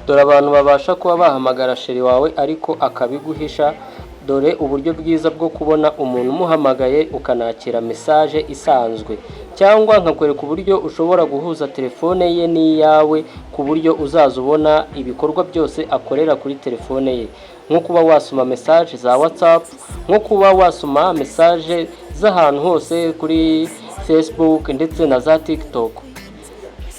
dore abantu babasha kuba bahamagara sheri wawe ariko akabiguhisha. Dore uburyo bwiza bwo kubona umuntu umuhamagaye ukanakira message isanzwe, cyangwa nkakwereka uburyo ushobora guhuza telefone ye n'iyawe ku buryo uzaza ubona ibikorwa byose akorera kuri telefone ye, nko kuba wasoma message za WhatsApp, nko kuba wasoma message z'ahantu hose kuri Facebook ndetse na za TikTok.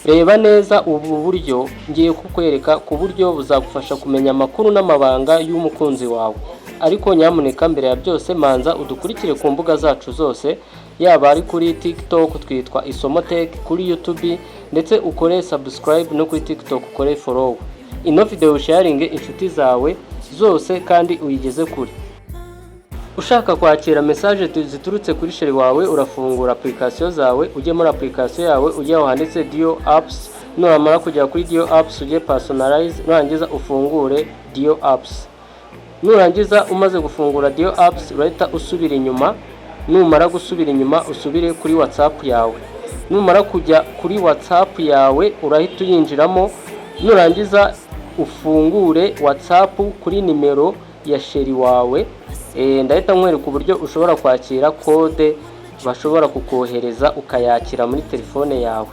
Reba neza ubu buryo ngiye kukwereka ku buryo buzagufasha kumenya amakuru n'amabanga y'umukunzi wawe. Ariko nyamuneka mbere ya byose manza udukurikire ku mbuga zacu zose, yaba ari kuri TikTok twitwa Isomo Tech, kuri YouTube ndetse ukore subscribe, no kuri TikTok ukore follow. Ino video sharing inshuti zawe zose kandi uyigeze kuri. Ushaka kwakira message ziturutse kuri sheri wawe, urafungura application zawe, ujye muri application yawe, ujye aho handitse Dio Apps, nuramara kujya kuri Dio Apps ujye personalize, nurangiza ufungure Dio Apps. Nurangiza umaze gufungura Dio Apps urahita usubira inyuma, numara gusubira inyuma usubire kuri WhatsApp yawe. Numara kujya kuri WhatsApp yawe urahita uyinjiramo, nurangiza ufungure WhatsApp kuri nimero ya sheri wawe. Ndahita nkwereka uburyo ushobora kwakira code bashobora kukohereza ukayakira muri telefone yawe.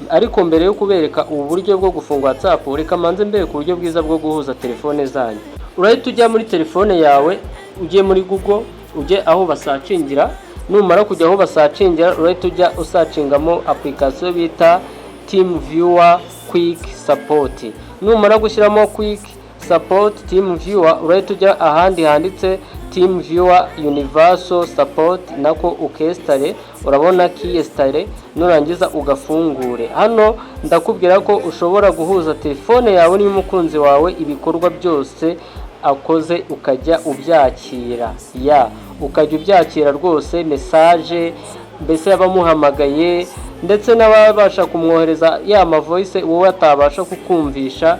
Ariko mbere yo kubereka ubu buryo bwo gufunga WhatsApp, reka manze mbere ku buryo bwiza bwo guhuza telefone zanyu. Urahita ujya muri telefone yawe, ujye muri Google, ujye aho basacingira. Numara kujya aho basacingira urahita ujya usacingamo application bita Team Viewer Quick Support. Numara gushyiramo Quick Support Team Viewer urahita ujya ahandi handitse Team Viewer Universal Support, nako ukestare, urabona kiyestare, nurangiza ugafungure. Hano ndakubwira ko ushobora guhuza telefone yawe n'umukunzi wawe, ibikorwa byose akoze ukajya ubyakira, ukajya ubyakira rwose, message mbese yabamuhamagaye ndetse n'ababasha kumwohereza ya ma voice wowe atabasha kukumvisha.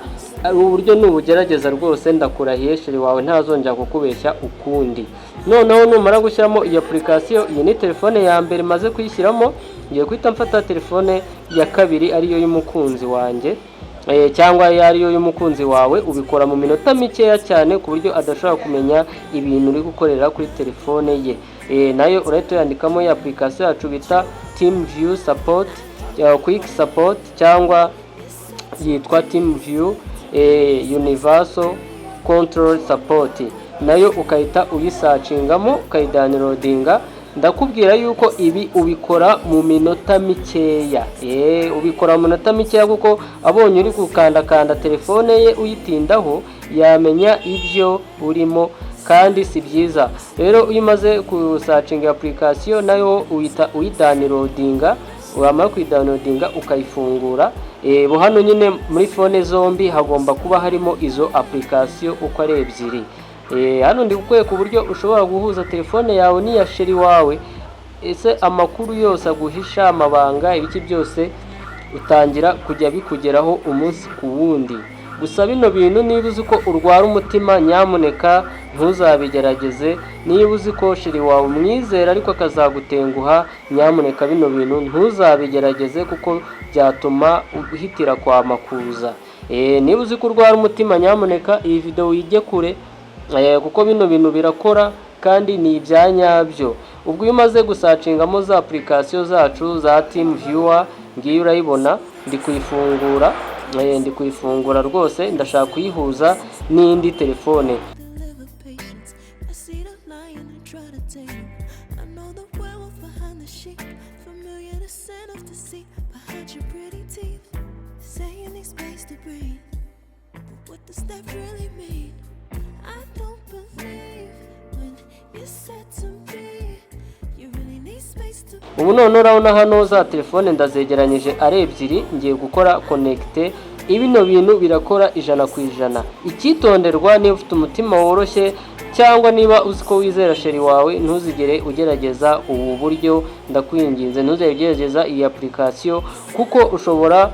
Ubu buryo nubugerageza rwose ndakurahiye sheri wawe ntazongera kukubeshya ukundi. Noneho numara gushyiramo iyi application, iyi ni telefone ya mbere maze kuyishyiramo, ngiye kwita mfata telefone ya kabiri ariyo y'umukunzi wanjye, cyangwa ariyo y'umukunzi wawe. Ubikora mu minota mikeya cyane ku buryo adashobora kumenya ibintu uri gukorera kuri telefone ye. Nayo urahita yandikamo ya application yacu bita Team View Support, Quick Support, cyangwa yitwa Team View Universal Control Support. Nayo ukahita uyisacingamo ukayidownloadinga. Ndakubwira yuko ibi ubikora mu minota mikeya, ubikora mu minota mikeya kuko abonye uri gukanda telefone ye uyitindaho yamenya ibyo urimo, kandi si byiza. Rero uyimaze kusacinga application nayo uhita uyidownloadinga, uramara kuyidownloadinga ukayifungura. Hano nyine muri phone zombi hagomba kuba harimo izo application uko ari ebyiri. Hano ndi kukwereka uburyo ushobora guhuza telefone yawe n'iya sheri wawe, ese amakuru yose aguhisha, amabanga, ibiki byose utangira kujya bikugeraho umunsi ku wundi. Gusa bino bintu niba uzi ko urwara umutima, nyamuneka ntuzabigerageze. Niba uzi ko sheri wawe umwizera ariko akazagutenguha, nyamuneka bino bintu ntuzabigerageze kuko byatuma uhitira kwa makuza. Niba uzi ko urwara umutima, nyamuneka iyi video uyijye kure, kuko bino bintu birakora kandi ni ibyanyabyo. Ubwo iyo umaze gusacingamo za application zacu za Team Viewer, ngiye urayibona, ndi kuyifungura rwose, ndashaka kuyihuza n'indi telefone. Ubu none urabona hano za telefone ndazegeranyije ari ebyiri, ngiye gukora connect. Ibino bintu birakora 100%. Icyitonderwa niba ufite umutima woroshye cyangwa niba uzi ko wizera sheri wawe, ntuzigere ugerageza ubu buryo. Ndakwinginze ntuzegerageza iyi application kuko ushobora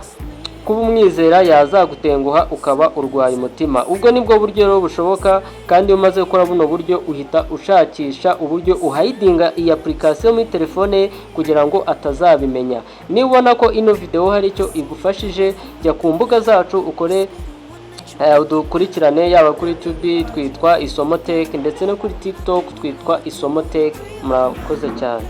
kuba umwizera yazagutenguha ukaba urwaye umutima. Ubwo nibwo buryo rero bushoboka, kandi umaze gukora buno buryo uhita ushakisha uburyo uhidinga iyi application muri telefone kugira ngo atazabimenya. Niba ubona ko ino video hari icyo igufashije, jya ku mbuga zacu ukore udukurikirane yaba kuri YouTube twitwa Isomo Tech ndetse no kuri TikTok twitwa Isomo Tech. Murakoze cyane.